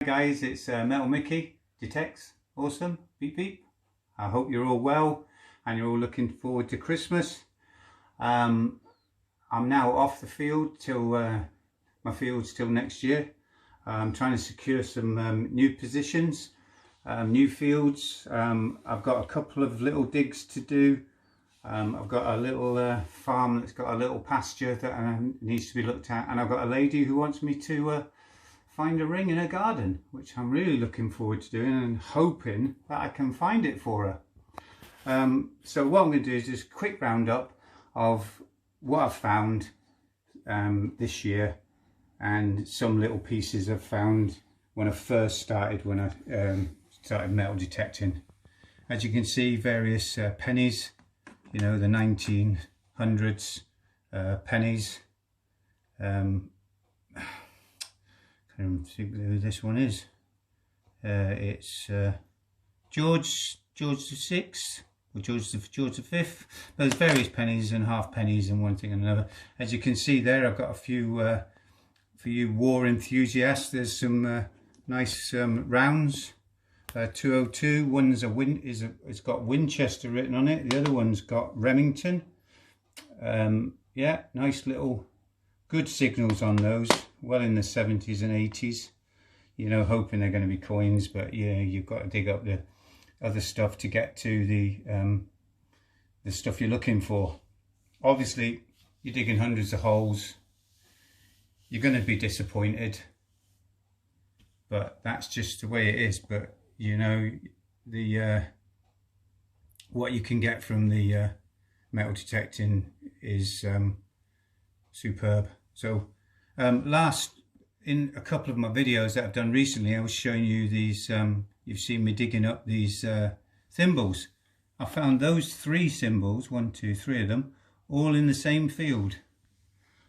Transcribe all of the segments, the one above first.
Guys, it's Metal Mickey Detects. Awesome. Beep beep. I hope you're all well and you're all looking forward to Christmas. I'm now off the field till my field's till next year. I'm trying to secure some new positions, new fields. I've got a couple of little digs to do. I've got a little farm that's got a little pasture that needs to be looked at, and I've got a lady who wants me to find a ring in her garden, which I'm really looking forward to doing and hoping that I can find it for her. So what I'm going to do is just a quick roundup of what I've found this year, and some little pieces I've found when I first started, when I started metal detecting. As you can see, various pennies, you know, the 1900s pennies. I can't think who this one is. It's George the Sixth or George the Fifth. There's various pennies and half pennies and one thing and another. As you can see there, I've got a few for you war enthusiasts. There's some nice rounds. 202. One's it's got Winchester written on it. The other one's got Remington. Yeah, nice little good signals on those. Well in the 70s and 80s, you know, hoping they're going to be coins, but yeah, you've got to dig up the other stuff to get to the stuff you're looking for. Obviously, you're digging hundreds of holes. You're going to be disappointed, but that's just the way it is. But you know, the what you can get from the metal detecting is superb. So in a couple of my videos that I've done recently, I was showing you these, you've seen me digging up these thimbles. I found those 3 thimbles, 1, 2, 3 of them, all in the same field.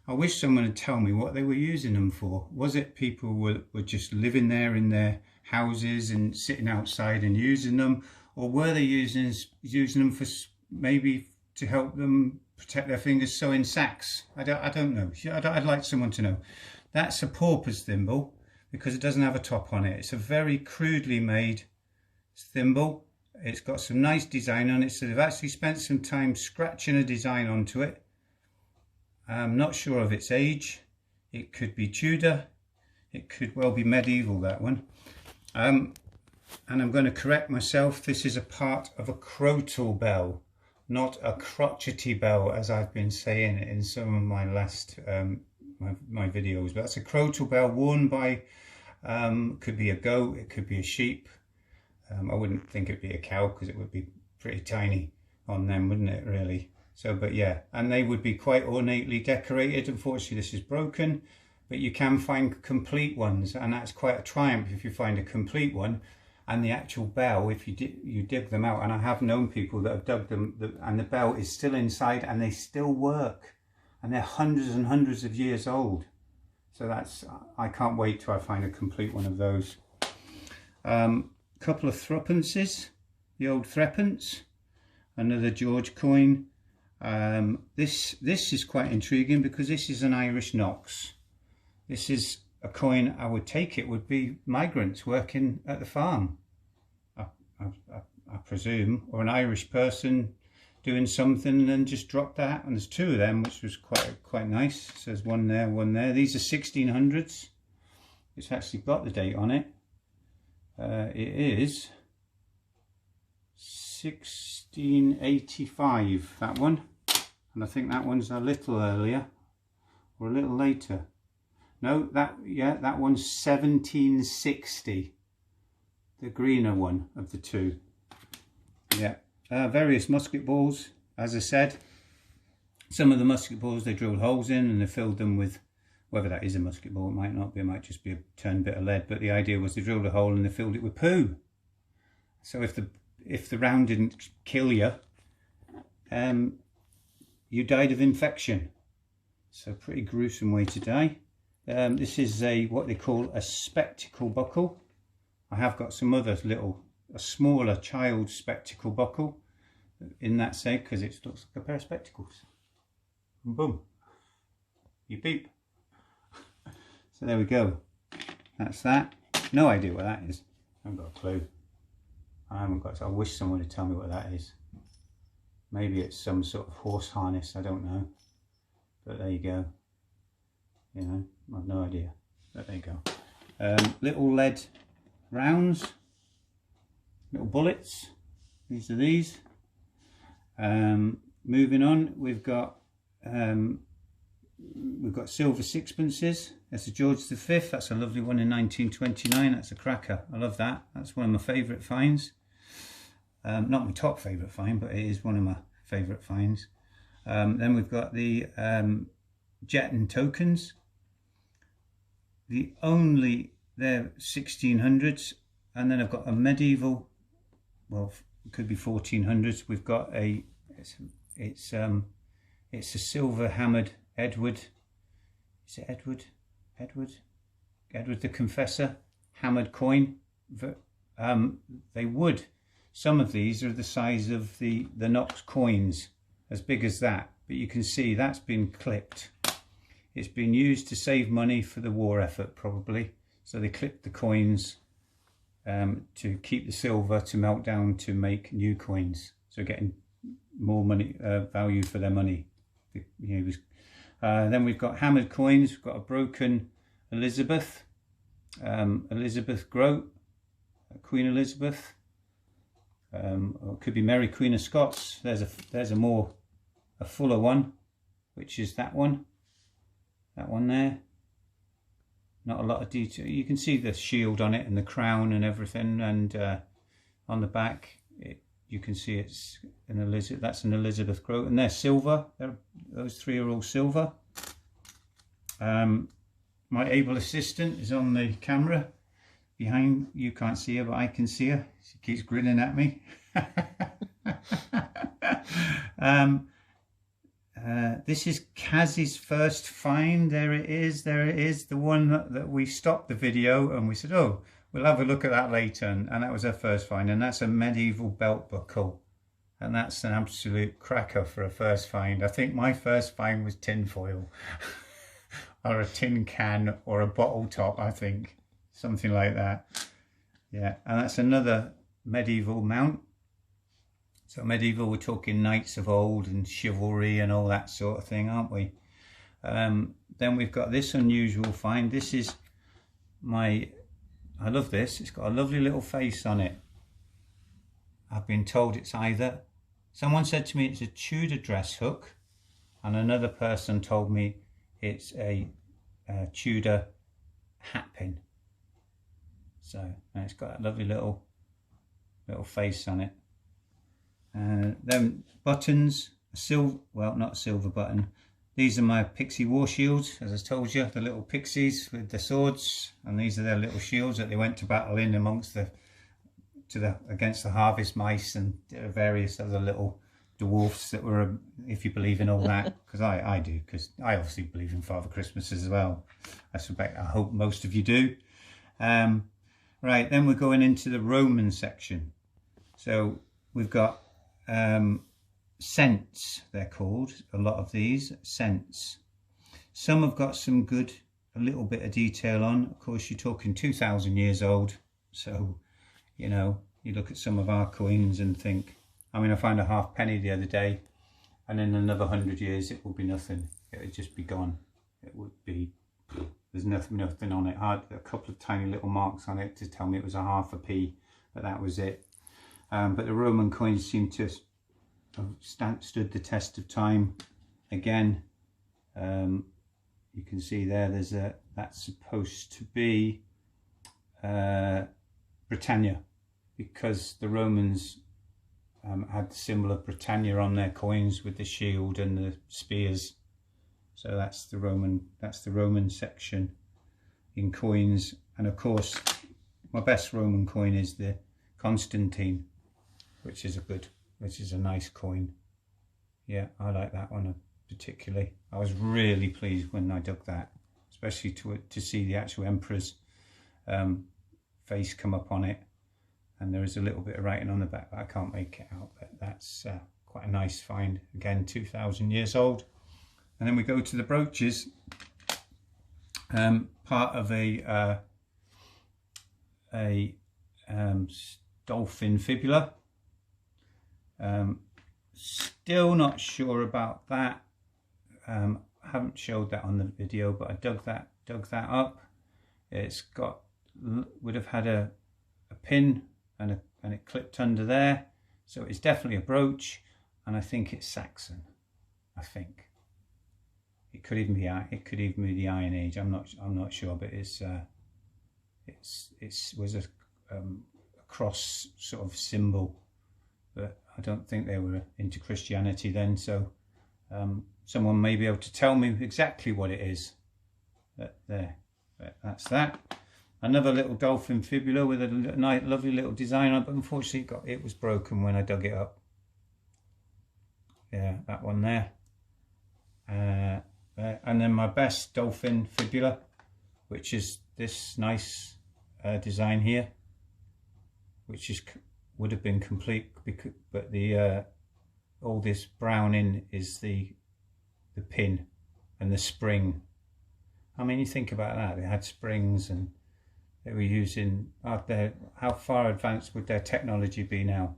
I wish someone would tell me what they were using them for. Was it people were just living there in their houses and sitting outside and using them, or were they using them for maybe to help them protect their fingers sewing sacks? I don't know. I'd like someone to know. That's a pauper's thimble because it doesn't have a top on it. It's a very crudely made thimble. It's got some nice design on it, so they've actually spent some time scratching a design onto it. I'm not sure of its age. It could be Tudor. It could well be medieval, that one. And I'm going to correct myself. This is a part of a crotal bell, not a crotchety bell, as I've been saying in some of my last my videos. But that's a crotal bell worn by, could be a goat, it could be a sheep. I wouldn't think it'd be a cow because it would be pretty tiny on them, wouldn't it, really? So, but yeah, and they would be quite ornately decorated. Unfortunately, this is broken, but you can find complete ones, and that's quite a triumph if you find a complete one. And the actual bell, if you dig them out, and I have known people that have dug them, and the bell is still inside and they still work, and they're hundreds and hundreds of years old. So I can't wait till I find a complete one of those. Couple of threepences, the old threepence, another George coin. This is quite intriguing because this is an Irish Knox. This is a coin, I would take it, would be migrants working at the farm, I presume, or an Irish person doing something and then just dropped that. And there's 2 of them, which was quite nice. So there's one there, one there. These are 1600s. It's actually got the date on it. It is 1685, that one. And I think that one's a little earlier or a little later. No, that one's 1760, the greener one of the 2. Yeah, various musket balls, as I said. Some of the musket balls they drilled holes in and they filled them with, whether that is a musket ball, it might not be, it might just be a turned bit of lead, but the idea was they drilled a hole and they filled it with poo. So if the round didn't kill you, you died of infection. So pretty gruesome way to die. This is what they call a spectacle buckle. I have got some other a smaller child spectacle buckle in that set because it looks like a pair of spectacles. Boom. You beep. So there we go. That's that. No idea what that is. I haven't got a clue. I wish someone would tell me what that is. Maybe it's some sort of horse harness, I don't know. But there you go. You know, I've no idea. But there you go. Little lead rounds, little bullets. These are these. Moving on, we've got silver sixpences. That's a George V. That's a lovely one in 1929. That's a cracker. I love that. That's one of my favourite finds. Not my top favourite find, but it is one of my favourite finds. Then we've got the Jetton tokens. They're 1600s, and then I've got a medieval. Well, it could be 1400s. We've got it's a silver hammered Edward. Is it Edward? Edward the Confessor hammered coin. Some of these are the size of the Knox coins, as big as that. But you can see that's been clipped. It's been used to save money for the war effort, probably. So they clipped the coins to keep the silver to melt down to make new coins. So getting more money value for their money. Then we've got hammered coins. We've got a broken Elizabeth, Elizabeth Grote, Queen Elizabeth. Or it could be Mary Queen of Scots. There's a fuller one, which is that one. That one there. Not a lot of detail. You can see the shield on it and the crown and everything, and on the back you can see it's an Elizabeth. That's an Elizabeth Grote, and they're silver. Those three are all silver. My able assistant is on the camera behind. You can't see her, but I can see her. She keeps grinning at me. This is Kaz's first find. There it is, the one that we stopped the video and we said, oh, we'll have a look at that later, and that was her first find, and that's a medieval belt buckle, and that's an absolute cracker for a first find. I think my first find was tin foil or a tin can or a bottle top, I think, something like that. Yeah, and that's another medieval mount. So medieval, we're talking knights of old and chivalry and all that sort of thing, aren't we? Then we've got this unusual find. This is I love this. It's got a lovely little face on it. I've been told it's someone said to me it's a Tudor dress hook, and another person told me it's a Tudor hat pin. So, and it's got a lovely little face on it. Then buttons, not a silver button. These are my pixie war shields, as I told you, the little pixies with the swords, and these are their little shields that they went to battle in amongst against the harvest mice and various other little dwarfs that were, if you believe in all that, because I do, because I obviously believe in Father Christmas as well. I hope most of you do. Right, then we're going into the Roman section. So we've got cents, they're called, a lot of these, cents. Some have got a little bit of detail on. Of course, you're talking 2,000 years old. So, you know, you look at some of our coins and think, I mean, I found a halfpenny the other day, and in another 100 years, it will be nothing. It would just be gone. It would be, there's nothing on it. I had a couple of tiny little marks on it to tell me it was a half a p, but that was it. But the Roman coins seem to have stood the test of time. Again, you can see there, that's supposed to be Britannia, because the Romans had the symbol of Britannia on their coins with the shield and the spears. So that's the Roman section in coins. And of course, my best Roman coin is the Constantine, which is a nice coin. Yeah, I like that one particularly. I was really pleased when I dug that, especially to see the actual emperor's face come up on it, and there is a little bit of writing on the back, but I can't make it out. But that's quite a nice find. Again, 2,000 years old. And then we go to the brooches. Part of a a dolphin fibula. Still not sure about that. I haven't showed that on the video, but I dug that up. It's got, would have had a pin and it clipped under there, so it's definitely a brooch, and I think it's Saxon. I think it could even be the Iron Age. I'm not sure, but it was a cross sort of symbol, but I don't think they were into Christianity then. So someone may be able to tell me exactly what it is. But that's that. Another little dolphin fibula with a nice, lovely little design on it, but unfortunately it was broken when I dug it up. Yeah, that one there. And then my best dolphin fibula, which is this nice design here, which would have been complete, but the all this browning is the pin and the spring. I mean, you think about that, they had springs and they were using out there. How far advanced would their technology be now?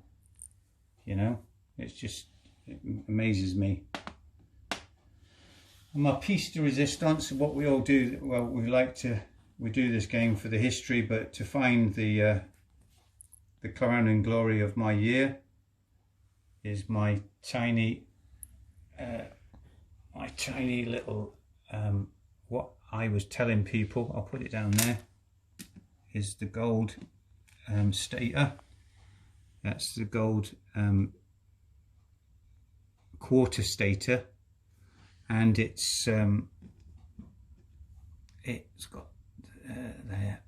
You know, it amazes me. And my piece de resistance, what we all do, well, we do this game for the history, but to find the crown and glory of my year is my tiny little, what I was telling people, I'll put it down there, is the gold stater. That's the gold quarter stater, and it's got there,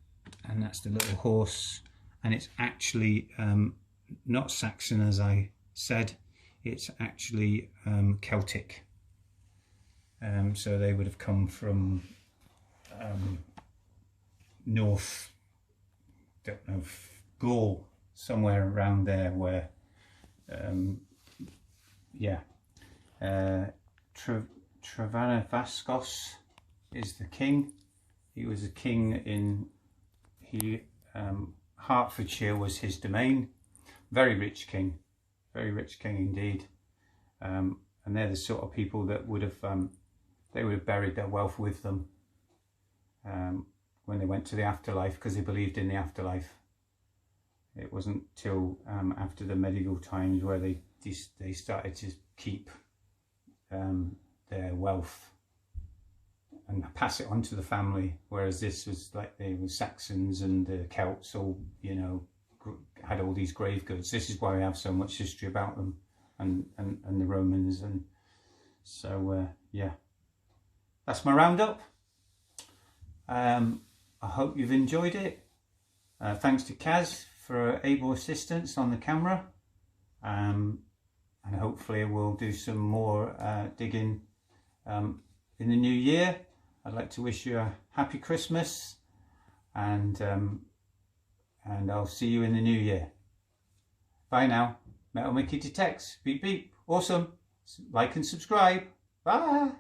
and that's the little horse, and it's actually not Saxon, as I said, it's actually Celtic. So they would have come from North, don't know, Gaul, somewhere around there, where yeah, Travanavascos is the king. He was a king in Hertfordshire was his domain. Very rich king indeed. And they're the sort of people that would have they would have buried their wealth with them when they went to the afterlife, because they believed in the afterlife. It wasn't till after the medieval times where they started to keep their wealth and pass it on to the family, whereas this was like the Saxons and the Celts all, you know, had all these grave goods. This is why we have so much history about them, and the Romans, and so yeah, that's my roundup. I hope you've enjoyed it. Thanks to Kaz for able assistance on the camera, and hopefully we'll do some more digging in the new year. I'd like to wish you a happy Christmas, and I'll see you in the new year. Bye now. Metal Mickey Detects. Beep beep. Awesome. Like and subscribe. Bye.